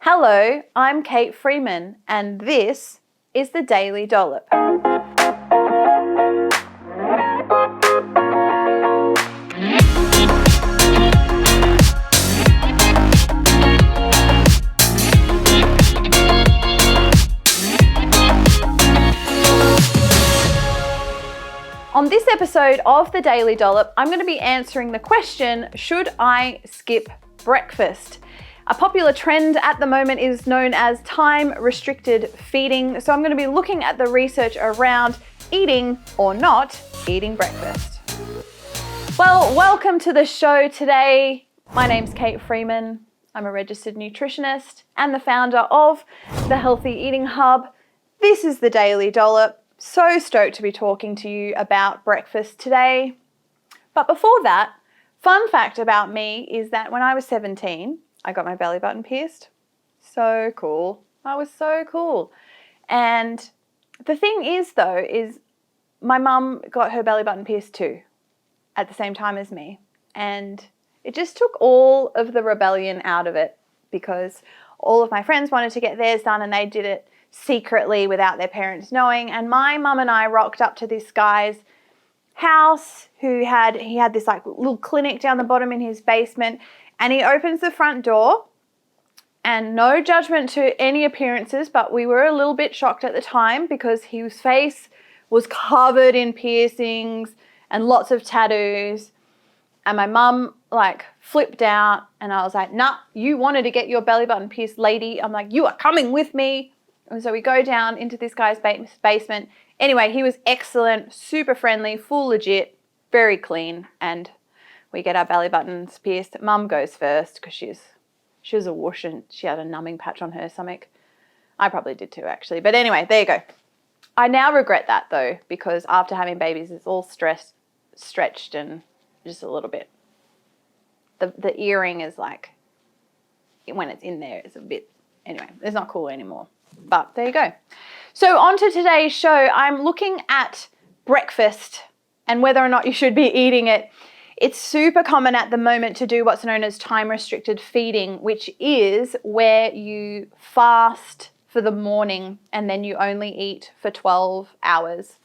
Hello, I'm Kate Freeman, and this is the Daily Dollop. On this episode of the Daily Dollop, I'm going to be answering the question, should I skip breakfast? A popular trend at the moment is known as time-restricted feeding. So I'm going to be looking at the research around eating or not eating breakfast. Well, welcome to the show today. My name's Kate Freeman. I'm a registered nutritionist and the founder of the Healthy Eating Hub. This is the Daily Dollop. So stoked to be talking to you about breakfast today. But before that, fun fact about me is that when I was 17, I got my belly button pierced. So cool. That was so cool. And the thing is though, is my mum got her belly button pierced too at the same time as me. And it just took all of the rebellion out of it because all of my friends wanted to get theirs done and they did it secretly without their parents knowing. And my mum and I rocked up to this guy's house he had this like little clinic down the bottom in his basement. And he opens the front door, and no judgment to any appearances, but we were a little bit shocked at the time because his face was covered in piercings and lots of tattoos. And my mum like flipped out and I was like, nah, you wanted to get your belly button pierced, lady. I'm like, you are coming with me. And so we go down into this guy's basement. Anyway, he was excellent, super friendly, full legit, very clean, and we get our belly buttons pierced. Mum goes first because she was a whoosh and she had a numbing patch on her stomach. I probably did too, actually. But anyway, there you go. I now regret that though, because after having babies, it's all stretched and just a little bit. The earring is like, when it's in there, it's a bit, anyway, it's not cool anymore. But there you go. So on to today's show, I'm looking at breakfast and whether or not you should be eating it. It's super common at the moment to do what's known as time-restricted feeding, which is where you fast for the morning and then you only eat for 12 hours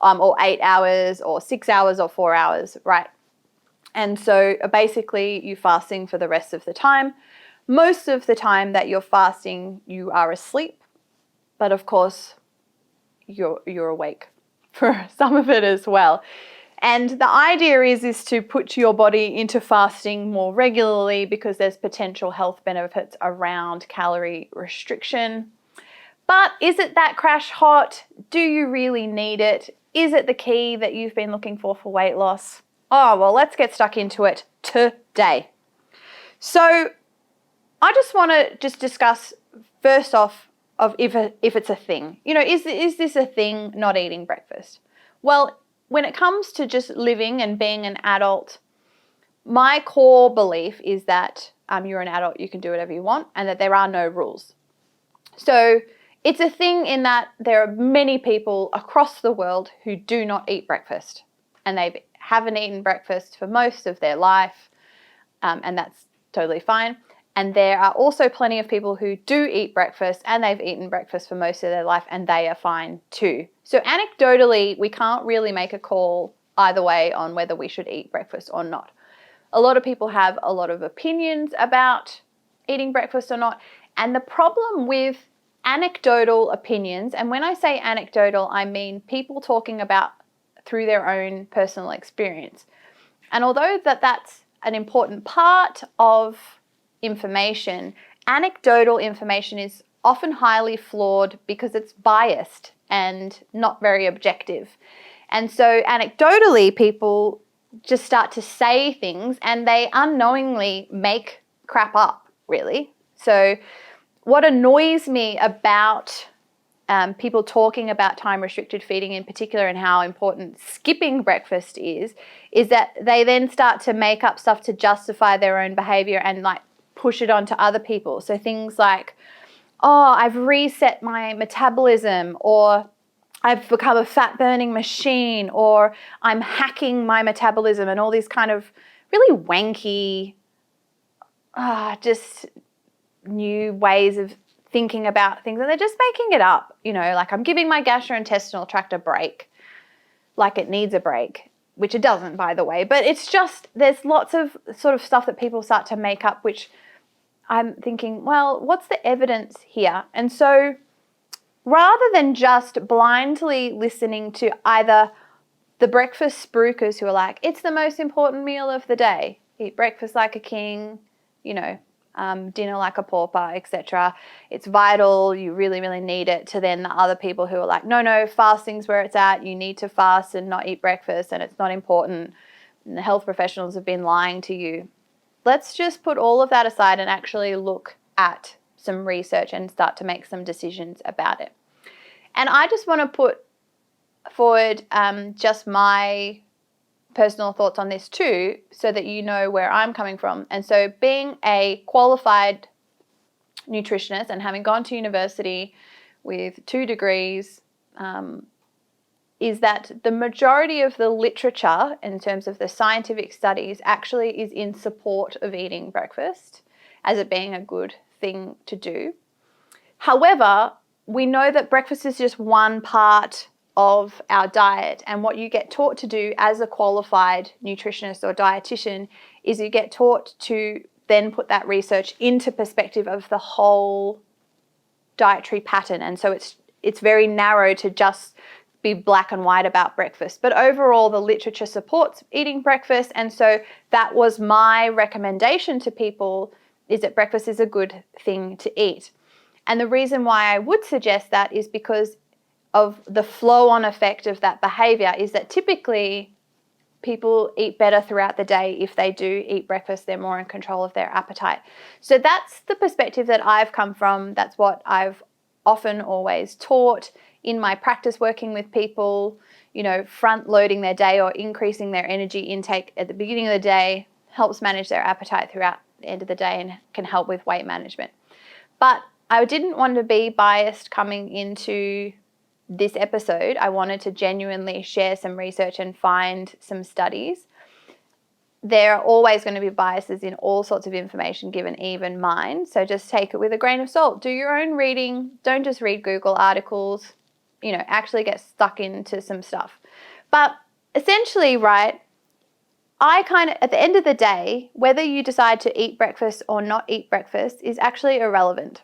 or 8 hours or 6 hours or 4 hours, right? And so basically you're fasting for the rest of the time. Most of the time that you're fasting, you are asleep, but of course you're awake for some of it as well. And the idea is to put your body into fasting more regularly because there's potential health benefits around calorie restriction. But is it that crash hot? Do you really need it? Is it the key that you've been looking for weight loss? Oh, well, let's get stuck into it today. So I just want to discuss first off of if it's a thing. You know, is this a thing, not eating breakfast? Well, when it comes to just living and being an adult, my core belief is that you're an adult, you can do whatever you want, and that there are no rules. So it's a thing in that there are many people across the world who do not eat breakfast, and they haven't eaten breakfast for most of their life, and that's totally fine. And there are also plenty of people who do eat breakfast and they've eaten breakfast for most of their life and they are fine too. So anecdotally, we can't really make a call either way on whether we should eat breakfast or not. A lot of people have a lot of opinions about eating breakfast or not. And the problem with anecdotal opinions, and when I say anecdotal, I mean people talking about through their own personal experience. And although that's an important part of information, anecdotal information is often highly flawed because it's biased and not very objective. And so anecdotally, people just start to say things and they unknowingly make crap up, really. So what annoys me about people talking about time-restricted feeding in particular and how important skipping breakfast is that they then start to make up stuff to justify their own behavior and like push it onto other people. So things like, oh, I've reset my metabolism, or I've become a fat burning machine, or I'm hacking my metabolism, and all these kind of really wanky, just new ways of thinking about things, and they're just making it up. Like I'm giving my gastrointestinal tract a break, like it needs a break, which it doesn't, by the way. But it's just, there's lots of sort of stuff that people start to make up, which I'm thinking, well, what's the evidence here? And so rather than just blindly listening to either the breakfast spruikers who are like, it's the most important meal of the day, eat breakfast like a king, dinner like a pauper, etc. It's vital, you really, really need it, to then the other people who are like, no, fasting's where it's at, you need to fast and not eat breakfast and it's not important, and the health professionals have been lying to you. Let's just put all of that aside and actually look at some research and start to make some decisions about it. And I just want to put forward just my personal thoughts on this too, so that you know where I'm coming from. And so being a qualified nutritionist and having gone to university with 2 degrees, is that the majority of the literature in terms of the scientific studies actually is in support of eating breakfast as it being a good thing to do. However, we know that breakfast is just one part of our diet, and what you get taught to do as a qualified nutritionist or dietitian is you get taught to then put that research into perspective of the whole dietary pattern. And so it's very narrow to just be black and white about breakfast. But overall, the literature supports eating breakfast. And so that was my recommendation to people, is that breakfast is a good thing to eat. And the reason why I would suggest that is because of the flow-on effect of that behavior, is that typically people eat better throughout the day if they do eat breakfast. They're more in control of their appetite. So that's the perspective that I've come from. That's what I've often always taught in my practice working with people, front loading their day or increasing their energy intake at the beginning of the day helps manage their appetite throughout the end of the day and can help with weight management. But I didn't want to be biased coming into this episode. I wanted to genuinely share some research and find some studies. There are always going to be biases in all sorts of information given, even mine. So just take it with a grain of salt. Do your own reading. Don't just read Google articles. Actually get stuck into some stuff. But essentially, right, at the end of the day, whether you decide to eat breakfast or not eat breakfast is actually irrelevant,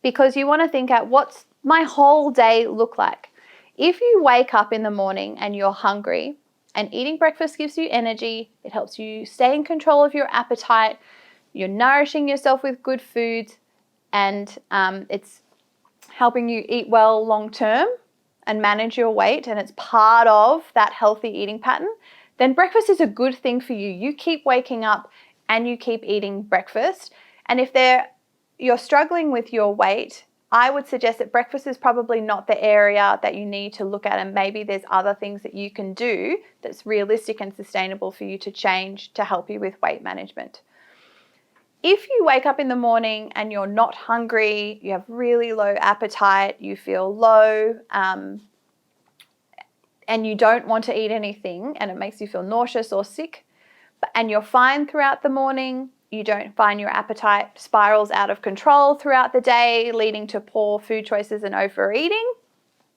because you want to think at what's my whole day look like. If you wake up in the morning and you're hungry, and eating breakfast gives you energy, it helps you stay in control of your appetite, you're nourishing yourself with good foods, and it's helping you eat well long term and manage your weight, and it's part of that healthy eating pattern, then breakfast is a good thing for you. You keep waking up and you keep eating breakfast. And if you're struggling with your weight, I would suggest that breakfast is probably not the area that you need to look at, and maybe there's other things that you can do that's realistic and sustainable for you to change to help you with weight management. If you wake up in the morning and you're not hungry, you have really low appetite, you feel low, and you don't want to eat anything and it makes you feel nauseous or sick, and you're fine throughout the morning, you don't find your appetite spirals out of control throughout the day, leading to poor food choices and overeating,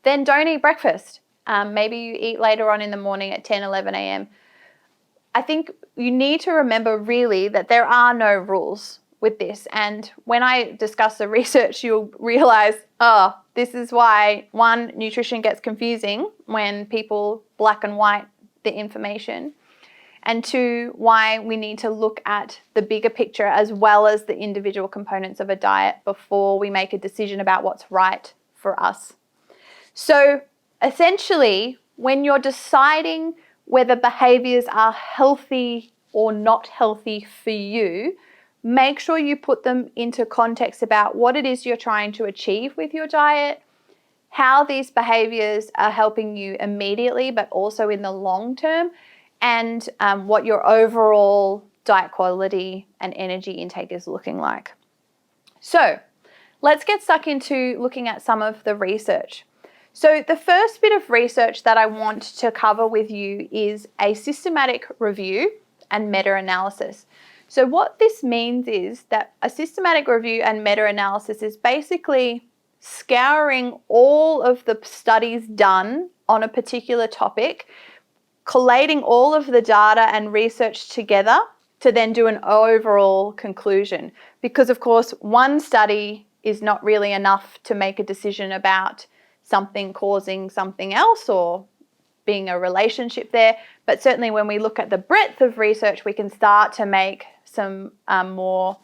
then don't eat breakfast. Maybe you eat later on in the morning at 10, 11 a.m. I think you need to remember really that there are no rules with this. And when I discuss the research, you'll realize, this is why, one, nutrition gets confusing when people black and white the information. And two, why we need to look at the bigger picture as well as the individual components of a diet before we make a decision about what's right for us. So essentially, when you're deciding whether behaviors are healthy or not healthy for you, make sure you put them into context about what it is you're trying to achieve with your diet, how these behaviors are helping you immediately but also in the long term, and what your overall diet quality and energy intake is looking like. So let's get stuck into looking at some of the research. So the first bit of research that I want to cover with you is a systematic review and meta-analysis. So what this means is that a systematic review and meta-analysis is basically scouring all of the studies done on a particular topic, collating all of the data and research together to then do an overall conclusion. Because of course, one study is not really enough to make a decision about something causing something else or being a relationship there. But certainly when we look at the breadth of research, we can start to make some more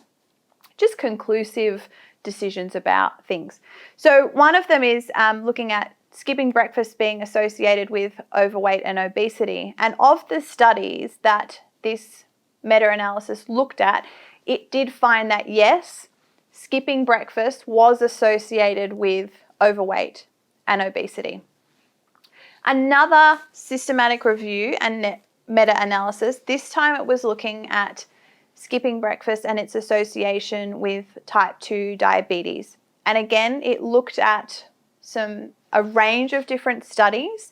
just conclusive decisions about things. So one of them is looking at skipping breakfast being associated with overweight and obesity. And of the studies that this meta-analysis looked at, it did find that yes, skipping breakfast was associated with overweight and obesity. Another systematic review and meta-analysis, this time it was looking at skipping breakfast and its association with type 2 diabetes. And again, it looked at a range of different studies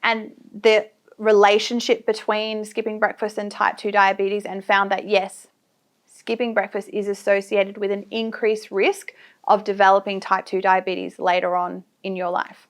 and the relationship between skipping breakfast and type 2 diabetes, and found that yes, skipping breakfast is associated with an increased risk of developing type 2 diabetes later on in your life.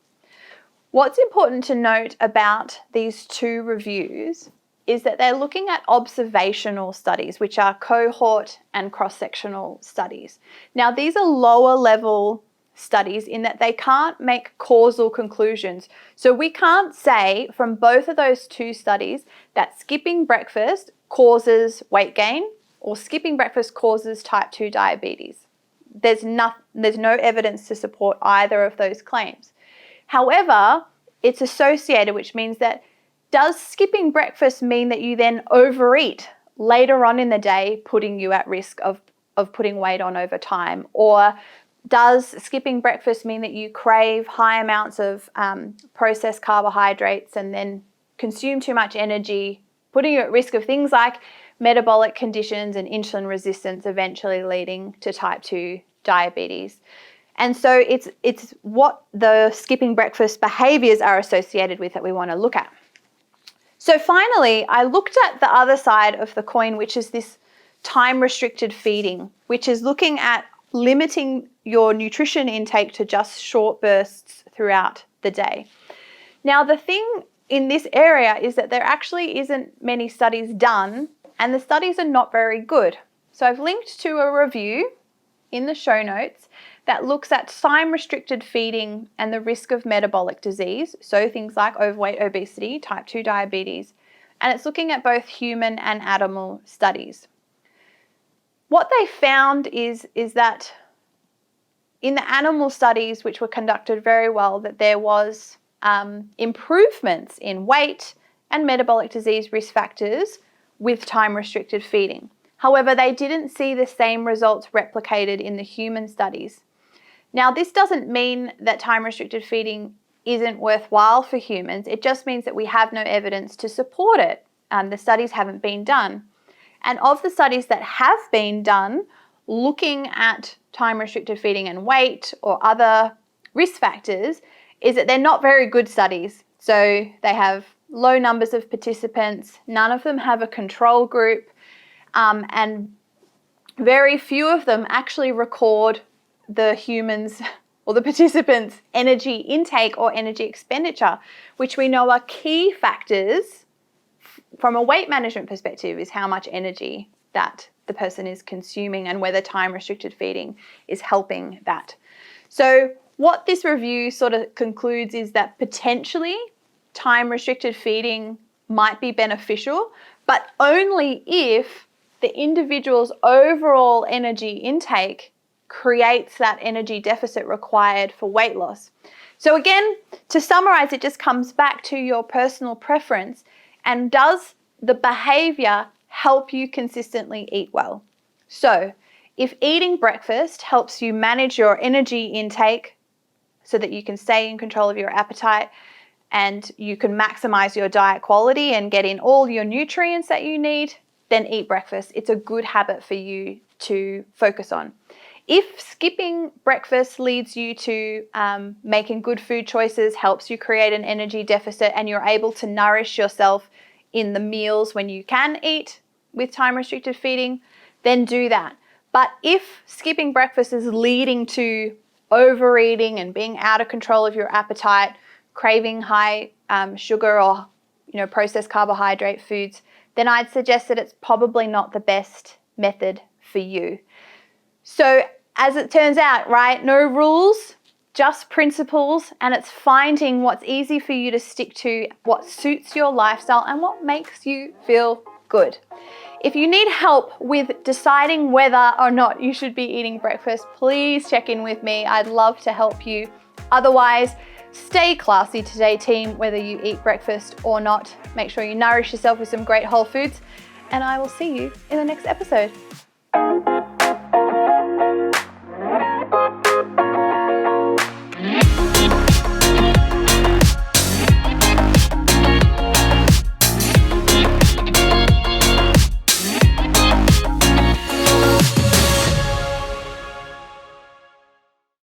What's important to note about these two reviews is that they're looking at observational studies, which are cohort and cross-sectional studies. Now, these are lower level studies in that they can't make causal conclusions. So we can't say from both of those two studies that skipping breakfast causes weight gain or skipping breakfast causes type 2 diabetes. There's no evidence to support either of those claims. However, it's associated, which means that does skipping breakfast mean that you then overeat later on in the day, putting you at risk of putting weight on over time? Or does skipping breakfast mean that you crave high amounts of processed carbohydrates and then consume too much energy, putting you at risk of things like metabolic conditions and insulin resistance, eventually leading to type 2 diabetes? And so it's what the skipping breakfast behaviors are associated with that we want to look at. So finally, I looked at the other side of the coin, which is this time-restricted feeding, which is looking at limiting your nutrition intake to just short bursts throughout the day. Now, the thing in this area is that there actually isn't many studies done, and the studies are not very good. So I've linked to a review in the show notes that looks at time-restricted feeding and the risk of metabolic disease, so things like overweight, obesity, type 2 diabetes, and it's looking at both human and animal studies. What they found is that in the animal studies, which were conducted very well, that there was improvements in weight and metabolic disease risk factors with time-restricted feeding. However, they didn't see the same results replicated in the human studies. Now, this doesn't mean that time-restricted feeding isn't worthwhile for humans. It just means that we have no evidence to support it. The studies haven't been done. And of the studies that have been done looking at time-restricted feeding and weight or other risk factors, is that they're not very good studies. So they have low numbers of participants, none of them have a control group, and very few of them actually record the humans or the participants' energy intake or energy expenditure, which we know are key factors from a weight management perspective, is how much energy that the person is consuming and whether time-restricted feeding is helping that. So what this review sort of concludes is that potentially time-restricted feeding might be beneficial, but only if the individual's overall energy intake creates that energy deficit required for weight loss. So again, to summarize, it just comes back to your personal preference, and does the behavior help you consistently eat well? So if eating breakfast helps you manage your energy intake so that you can stay in control of your appetite and you can maximize your diet quality and get in all your nutrients that you need, then eat breakfast. It's a good habit for you to focus on. If skipping breakfast leads you to making good food choices, helps you create an energy deficit, and you're able to nourish yourself in the meals when you can eat with time-restricted feeding, then do that. But if skipping breakfast is leading to overeating and being out of control of your appetite, craving high sugar or processed carbohydrate foods, then I'd suggest that it's probably not the best method for you. So as it turns out, right, no rules, just principles, and it's finding what's easy for you to stick to, what suits your lifestyle, and what makes you feel good. If you need help with deciding whether or not you should be eating breakfast, please check in with me. I'd love to help you. Otherwise, stay classy today, team, whether you eat breakfast or not. Make sure you nourish yourself with some great whole foods, and I will see you in the next episode.